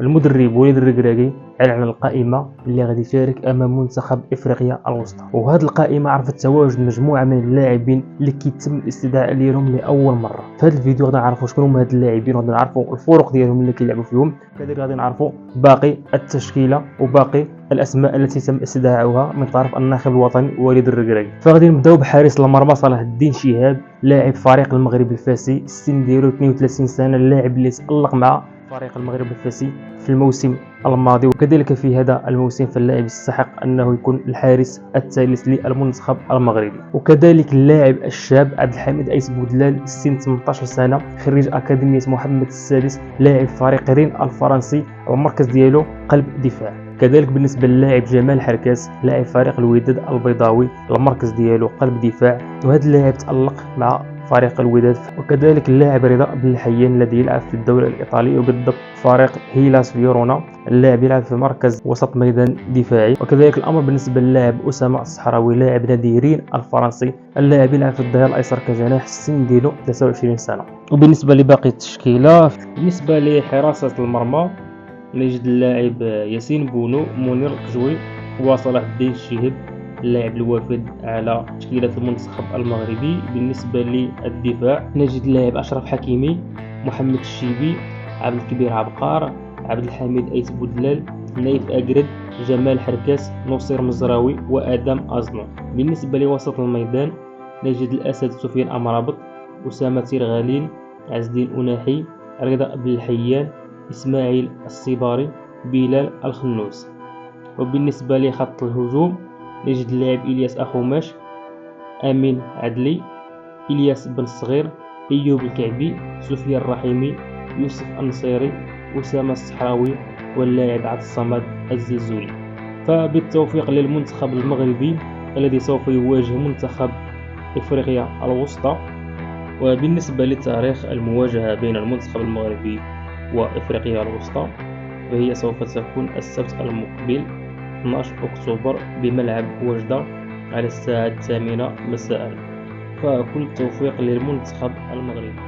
المدرب وليد الركراكي اعلن على القائمه اللي غادي يشارك امام منتخب افريقيا الوسطى، وهذه القائمه عرفت تواجد مجموعه من اللاعبين اللي كيتم الاستدعاء ديالهم لاول مره. في هذا الفيديو غادي نعرفوا شكون هما هاد اللاعبين، وغادي نعرفوا الفرق ديالهم اللي كيلعبوا فيهم، كذلك غادي نعرفوا باقي التشكيله وباقي الاسماء التي تم استدعاؤها من طرف الناخب الوطني وليد الركراكي. فغادي نبداو بحارس المرمى صلاح الدين شهاب، لاعب فريق المغرب الفاسي، السن ديالو 32 سنه، اللاعب اللي تالق مع فريق المغرب الفاسي في الموسم الماضي، وكذلك في هذا الموسم فاللاعب يستحق انه يكون الحارس الثالث للمنتخب المغربي. وكذلك اللاعب الشاب عبد الحميد ايس بودلال، السن 18 سنه، خريج اكاديميه محمد السادس، لاعب فريق رين الفرنسي، والمركز ديالو قلب دفاع. كذلك بالنسبه للاعب جمال حركاس، لاعب فريق الوداد البيضاوي، المركز ديالو قلب دفاع، وهذا اللاعب تالق مع فريق الوداد. وكذلك اللاعب رضا بن الحيان الذي يلعب في الدوري الايطالي وبالضبط فريق هيلاس فيورونا، اللاعب يلعب في مركز وسط ميدان دفاعي. وكذلك الامر بالنسبه للاعب اسامه الصحراوي، لاعب نادي رين الفرنسي، اللاعب يلعب في الظهير الايسر كجناح، السن ديالو 23 سنه. وبالنسبه لباقي التشكيله، بالنسبه لحراسه المرمى نجد اللاعب ياسين بونو، منير القجوي، وصلاح الدين الشهاب، اللاعب الوافد على تشكيلة المنتخب المغربي. بالنسبة للدفاع نجد اللاعب أشرف حكيمي، محمد الشيبي، عبد الكبير عبقار، عبد الحميد أيس بودلال، نايف أقرد، جمال حركاس، نصير مزراوي، وآدم أزنو. بالنسبة لوسط الميدان نجد الأسد سفيان أمرابط، أسامة تيرغالين، عز الدين أناحي، رضا بن الحيان، إسماعيل الصباري، بلال الخنوس. وبالنسبة لخط الهجوم نجد اللاعب إلياس أخوماش، أمين عدلي، إلياس بن الصغير، أيوب الكعبي، سفيان الرحيمي، يوسف النصيري، أسامة الصحراوي، واللاعب عبد الصمد الزلزولي. فبالتوفيق للمنتخب المغربي الذي سوف يواجه منتخب إفريقيا الوسطى. وبالنسبة لتاريخ المواجهة بين المنتخب المغربي وإفريقيا الوسطى فهي سوف تكون السبت المقبل 12 أكتوبر بملعب وجدة على الساعة 8 مساء. فكل التوفيق للمنتخب المغربي.